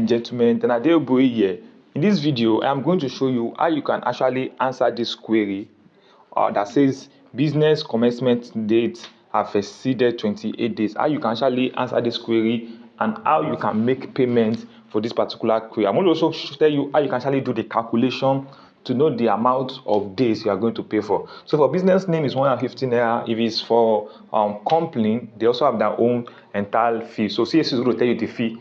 and gentlemen, Boy here. In this video, I am going to show you how you can actually answer this query that says business commencement date have exceeded 28 days. How you can actually answer this query and how you can make payment for this particular query. I'm going to also tell you how you can actually do the calculation to know the amount of days you are going to pay for. So for business name is 150 naira. If it's for company, they also have their own entire fee. So CAC is going to tell you the fee.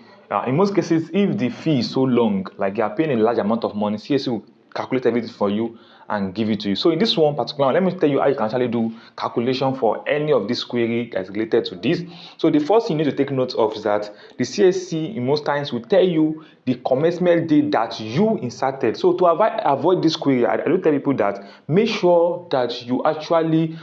In most cases, if the fee is so long, like you are paying a large amount of money, CAC will calculate everything for you and give it to you. So in this one particular one, let me tell you how you can actually do calculation for any of this query that's related to this. So the first thing you need to take note of is that the CAC in most times will tell you the commencement date that you inserted. So to avoid this query, I do tell people that make sure that you actually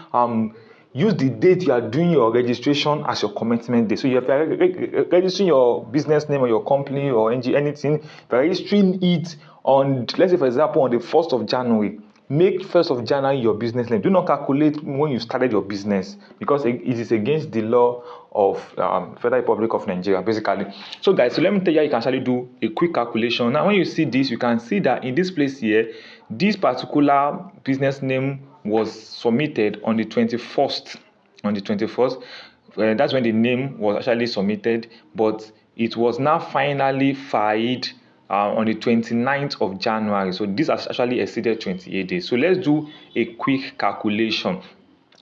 use the date you are doing your registration as your commencement date. So if you are registering your business name or your company or anything, if you are registering it on, let's say for example, on the 1st of January, make 1st of January your business name. Do not calculate when you started your business because it is against the law of Federal Republic of Nigeria, basically. So guys, so let me tell you how you can actually do a quick calculation. Now when you see this, you can see that in this place here, this particular business name was submitted on the 21st. That's when the name was actually submitted, but it was now finally filed on the 29th of January. So this has actually exceeded 28 days. So let's do a quick calculation.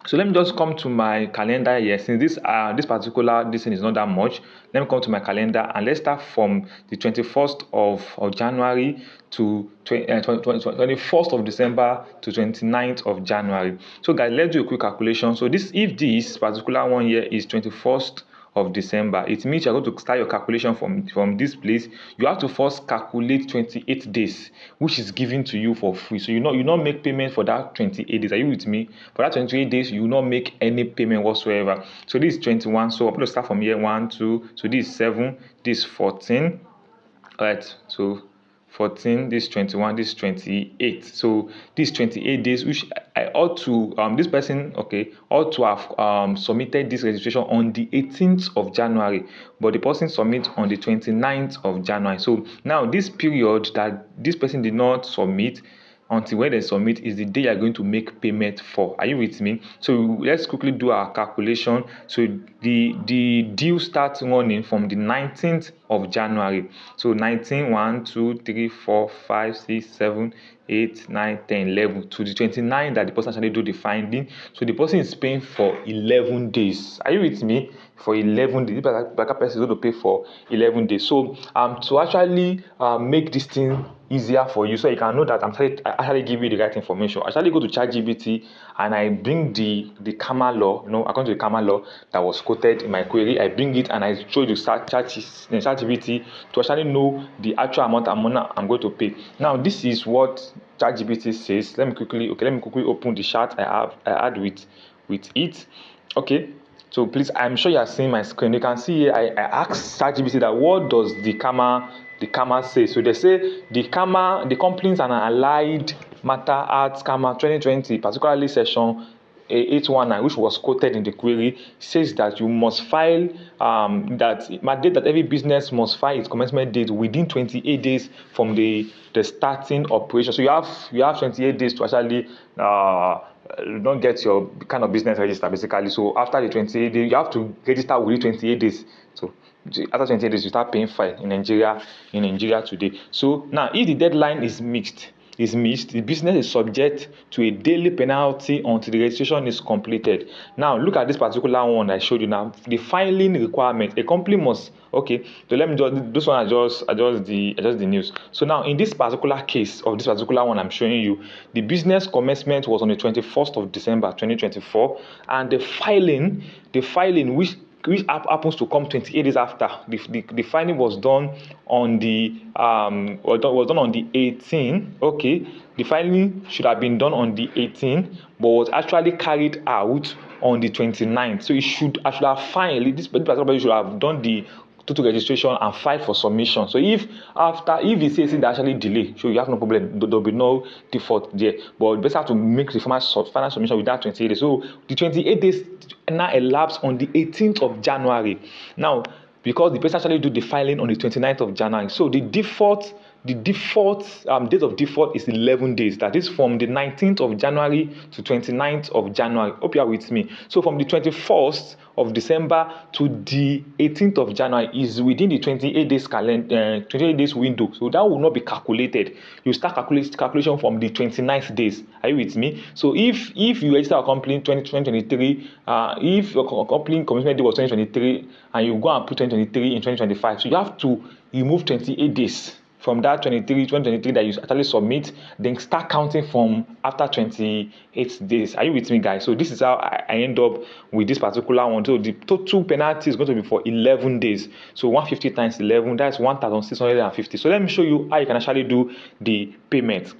So let me just come to my calendar here. Since this particular thing is not that much, let me come to my calendar and let's start from the 21st of January to 21st of December to 29th of January. So guys, let's do a quick calculation. So if this particular one here is 21st of December, it means you're going to start your calculation from this place. You have to first calculate 28 days, which is given to you for free. So you not make payment for that 28 days. Are you with me? For that 28 days, you will not make any payment whatsoever. So this is 21. So I'm going to start from here 1, 2. So this is 7. This is 14. All right. So 14, this 21, this 28. So this 28 days, which I ought to this person ought to have submitted this registration on the 18th of January, but the person submit on the 29th of January. So now this period that this person did not submit until when they submit is the day you are going to make payment for. Are you with me? So let's quickly do our calculation. So the due starts running from the 19th of January. So 19, 1, 2, 3, 4, 5, 6, 7, 8, 9, 10, 11 to the 29 that the person actually do the finding. So the person is paying for 11 days. Are you with me? For 11 days, the person is going to pay for 11 days. So to actually make this thing easier for you, so you can know that I actually give you the right information. I actually go to ChatGPT and I bring the CAMA law, according to the CAMA law that was quoted in my query. I bring it and I show you ChatGPT to actually know the actual amount I'm going to pay. Now this is what ChatGPT says. Let me quickly open the chart I add with it. Okay. So please, I'm sure you are seeing my screen. You can see here I asked ChatGPT that what does the CAMA say. So they say the Complaints and Allied Matter Act CAMA 2020, particularly section 819, which was quoted in the query, says that you must file mandate that every business must file its commencement date within 28 days from the starting operation. So you have 28 days to actually don't get your kind of business registered, basically. So after the 28 days, you have to register within 28 days. So after 28 days, you start paying fine in Nigeria today. So now if the deadline is missed, the business is subject to a daily penalty until the registration is completed. Now look at this particular one I showed you. Now the filing requirement, a company must so let me just this one adjust the news. So now in this particular case of this particular one I'm showing you, the business commencement was on the 21st of December 2024, and the filing which happens to come 28 days after the filing was done on the 18th. The filing should have been done on the 18th, but was actually carried out on the 29th. So I should have filed this particular should have done the total registration and filed for submission. So if the CAC actually delay, so you have no problem, there'll be no default there. But you best have to make the final submission within 28 days. So the 28 days now elapsed on the 18th of January. Now because the person actually do the filing on the 29th of January. So the default date of default is 11 days. That is from the 19th of January to 29th of January. Hope you are with me. So from the 21st of December to the 18th of January is within the 28 days 28 days window. So that will not be calculated. You start calculation from the 29th days. Are you with me? So if you register a company in 2023, if your company commencement date was 2023 and you go and put 2023 in 2025, so you have to remove 28 days from that 2023 that you actually submit, then start counting from after 28 days. Are you with me, guys? So this is how I end up with this particular one. So the total penalty is going to be for 11 days. So 150 times 11, that's 1,650. So let me show you how you can actually do the payment.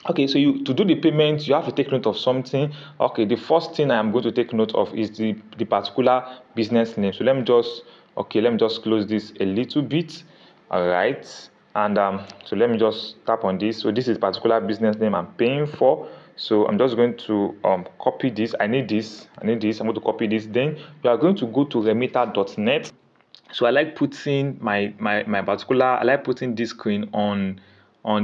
Okay, so to do the payment, you have to take note of something. Okay, the first thing I am going to take note of is the particular business name. So let me just close this a little bit. All right, and so let me just tap on this. So this is particular business name I'm paying for. So I'm just going to copy this. I need this. I'm going to copy this. Then you are going to go to remitter.net. So I like putting my particular, I like putting this screen on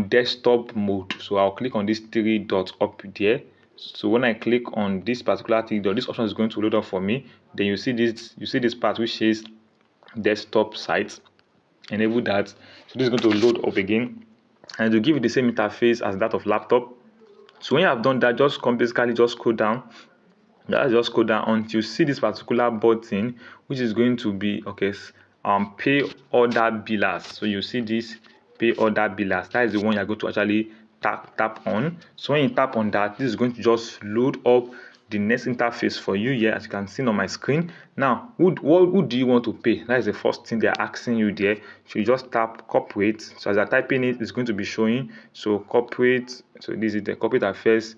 desktop mode. So I'll click on this three dots up there. So when I click on this particular thing, this option is going to load up for me. Then you see this part which says desktop site. Enable that. So this is going to load up again, and to give it the same interface as that of laptop. So when you have done that, just scroll down. Just scroll down until you see this particular button, which is going to be pay order billers. So you see this pay order billers. That is the one you're going to actually tap on. So when you tap on that, this is going to just load up the next interface for you here, as you can see on my screen. Now, who do you want to pay? That is the first thing they're asking you there. So you just tap corporate. So as I type in it, it's going to be showing. So corporate. So this is the corporate affairs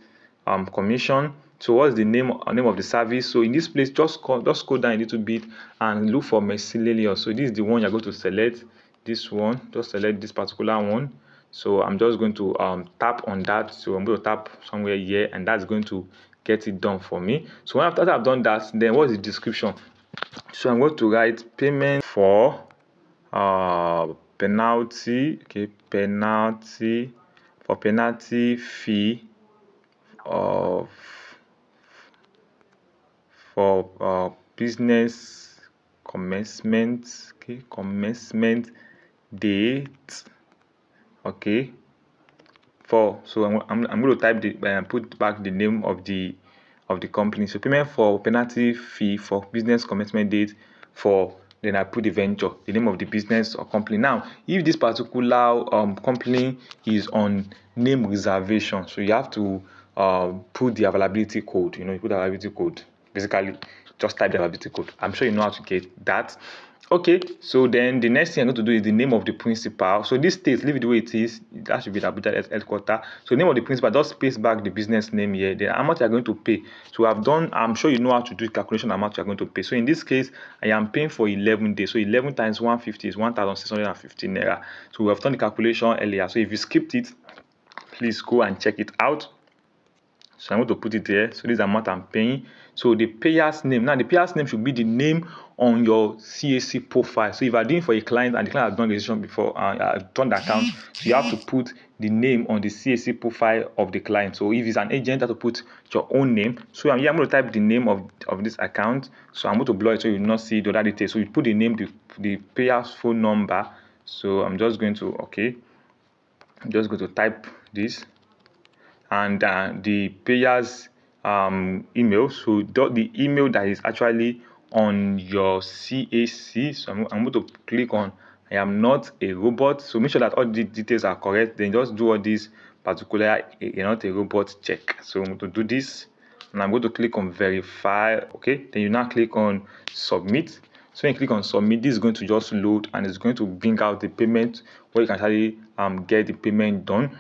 commission. So what's the name of the service? So in this place, just scroll down a little bit and look for miscellaneous. So this is the one you're going to select. This one, just select this particular one. So I'm just going to tap on that. So I'm going to tap somewhere here, and that's going to get it done for me. So after I've done that, then what's the description? So I'm going to write payment for penalty. Okay, penalty fee of for business commencement. Okay, commencement date. Okay, so I'm going to type put back the name of the company. So payment for penalty fee for business commencement date for, then I put the venture, the name of the business or company. Now, if this particular company is on name reservation, so you have to put the availability code. You put the availability code. Basically, just type the availability code. I'm sure you know how to get that. Okay, so then the next thing I'm going to do is the name of the principal. So this state, leave it the way it is. That should be the Abuja headquarters. So name of the principal, just paste back the business name here. Then how much you're going to pay. So I'm sure you know how to do the calculation how much you're going to pay. So in this case, I am paying for 11 days. So 11 times 150 is 1,650 naira. So we have done the calculation earlier. So if you skipped it, please go and check it out. So I'm going to put it there. So this is the amount I'm paying. So the payer's name. Now the payer's name should be the name on your CAC profile. So if you're doing for a client and the client has done registration before, done the account, so you have to put the name on the CAC profile of the client. So if it's an agent, you have to put your own name. So I'm going to type the name of this account. So I'm going to blur it so you will not see the other details. So you put the name, the payer's phone number. So I'm just going to type this, and the payer's email. So the email that is actually on your CAC. So I'm going to click on I am not a robot. So make sure that all the details are correct. Then just do all this particular you're not a robot check. So I'm going to do this, and I'm going to click on verify. Okay, then you now click on submit. So when you click on submit, this is going to just load, and it's going to bring out the payment where you can actually get the payment done.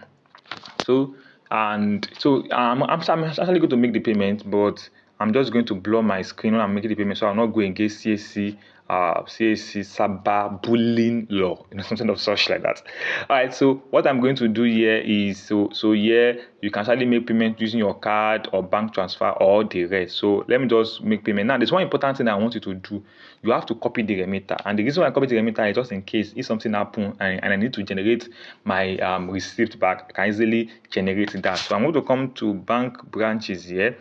So I'm actually going to make the payment, but I'm just going to blur my screen when I'm making the payment, so I'll not go against CAC cyber bullying law, something of such like that. All right, so what I'm going to do here is so here you can actually make payment using your card or bank transfer or the rest. So let me just make payment. Now there's one important thing I want you to do. You have to copy the remitter, and the reason why I copy the remitter is just in case if something happens and I need to generate my receipt back, I can easily generate that. So I'm going to come to bank branches here.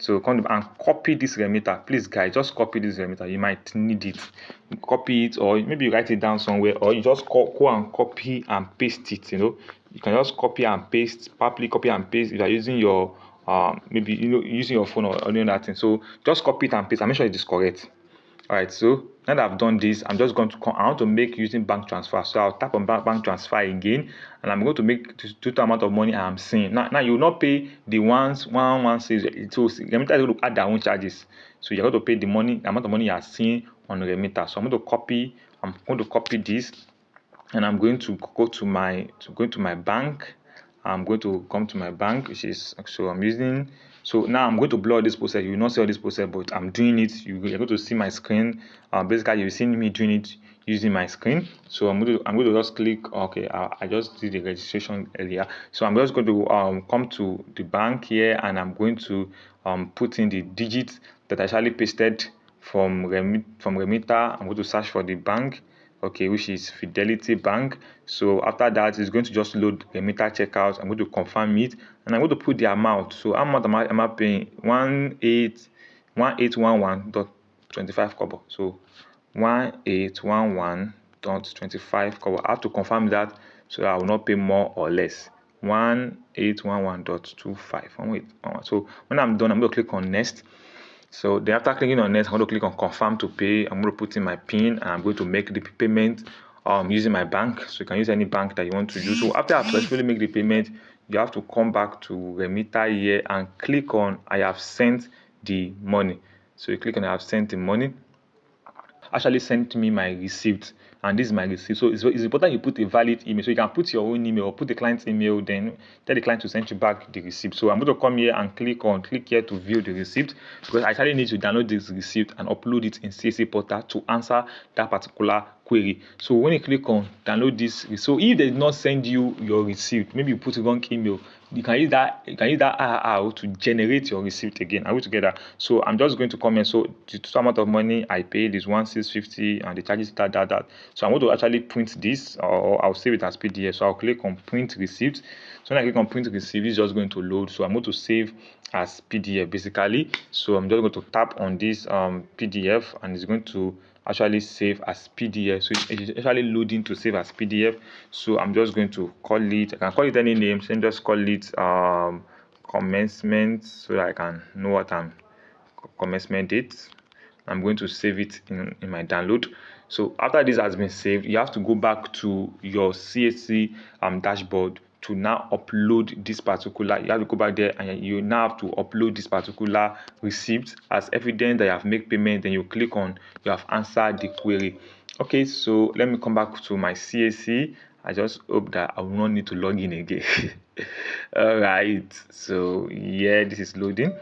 So come and copy this remitter. Please guys, just copy this remitter. You might need it. Copy it, or maybe you write it down somewhere, or you just go and copy and paste it. You can just copy and paste, probably copy and paste if you're using your maybe using your phone or any other thing. So just copy it and paste and make sure it is correct. All right, so now that I've done this, I'm just going to I want to make using bank transfer. So I'll tap on bank transfer again, and I'm going to make the total amount of money I'm seeing. Now you will not pay the ones 116. So remitter is going to add their own charges. So you're going to pay the amount of money you are seeing on the remitter. So I'm going to copy this, and I'm going to go to my bank. I'm going to come to my bank, which is so I'm using. So now I'm going to blur this process. You will not see all this process, but I'm doing it. You're going to see my screen. Basically, you're seeing me doing it using my screen. So I'm going to just click. Okay, I just did the registration earlier. So I'm just going to come to the bank here, and I'm going to put in the digits that I actually pasted from remitter. I'm going to search for the bank, okay, which is Fidelity Bank. So after that, it's going to just load remitter checkout. I'm going to confirm it, and I'm going to put the amount. So how much am I paying? 1811.25 kobo. So 1811.25 kobo. I have to confirm that so I will not pay more or less. 1811.25. So when I'm done, I'm going to click on next. So then after clicking on next, I'm going to click on confirm to pay. I'm going to put in my PIN, and I'm going to make the payment using my bank. So you can use any bank that you want to use. So after I successfully make the payment, you have to come back to remitter here and click on I have sent the money. So you click on I have sent the money. Actually sent me my receipt, and this is my receipt. So it's important you put a valid email. So you can put your own email or put the client's email, then tell the client to send you back the receipt. So I'm going to come here and click here to view the receipt, because I actually need to download this receipt and upload it in CAC portal to answer that particular query. So when you click on download this, so if they did not send you your receipt, maybe you put the wrong email, you can use that RR to generate your receipt again. Are we together? So I'm just going to comment. So the total amount of money I paid is 1650, and the charges that. So I'm going to actually print this, or I'll save it as PDF. So I'll click on print receipt. So when I click on print receipt, it's just going to load. So I'm going to save as PDF basically. So I'm just going to tap on this PDF, and it's going to actually save as PDF. So it's actually loading to save as PDF. So I'm just going to call it, I can call it any name, so just call it commencement, so that I can know what commencement date. I'm going to save it in my download. So after this has been saved, you have to go back to your CAC dashboard to now upload this particular. You have to go back there, and you now have to upload this particular receipt as evidence that you have made payment. Then you click on you have answered the query. Okay, so let me come back to my CAC. I just hope that I will not need to log in again. All right, so yeah, this is loading.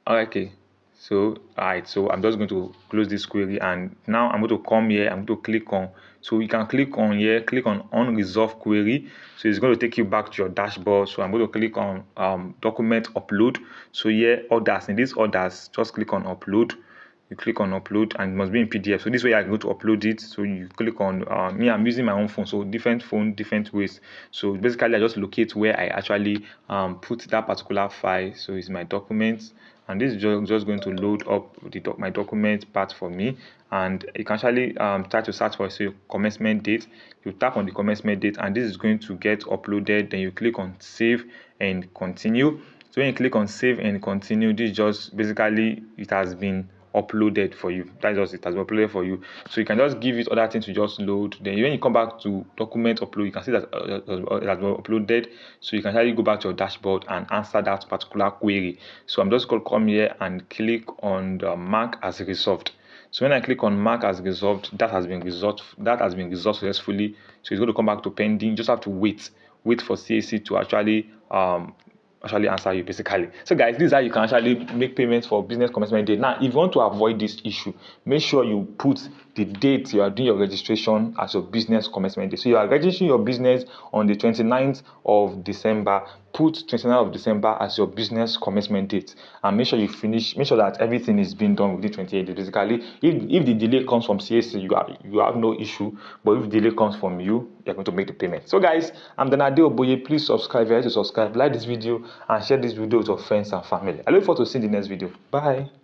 Okay, so alright, so I'm just going to close this query, and now I'm going to come here. I'm going to click on, so you can click on here, click on unresolved query. So it's going to take you back to your dashboard. So I'm going to click on document upload. So here, orders, in these orders, just click on upload. You click on upload, and it must be in PDF. So this way I go to upload it. So you click on me, I'm using my own phone, so different phone, different ways. So basically I just locate where I actually put that particular file. So it's my documents, and this is just going to load up my document part for me. And you can actually try to search for commencement date. You tap on the commencement date, and this is going to get uploaded. Then you click on save and continue. So when you click on save and continue, this just basically it has been uploaded for you. That's just it has been uploaded for you. So you can just give it other things to just load. Then when you come back to document upload, you can see that it has been uploaded. So you can actually go back to your dashboard and answer that particular query. So I'm just going to come here and click on the mark as resolved. So when I click on mark as resolved, that has been resolved successfully. So it's going to come back to pending. You just have to wait for CAC to actually actually answer you basically. So guys, this is how you can actually make payments for business commencement day. Now, if you want to avoid this issue, make sure you put the date you are doing your registration as your business commencement day. So you are registering your business on the 29th of December. Put 29th of December as your business commencement date, and make sure you finish. Make sure that everything is being done within 28 days. Basically, if the delay comes from CAC, you have no issue. But if the delay comes from you, you're going to make the payment. So guys, I'm Danade Oboye. Please subscribe. If you like to subscribe, like this video, and share this video with your friends and family. I look forward to seeing the next video. Bye.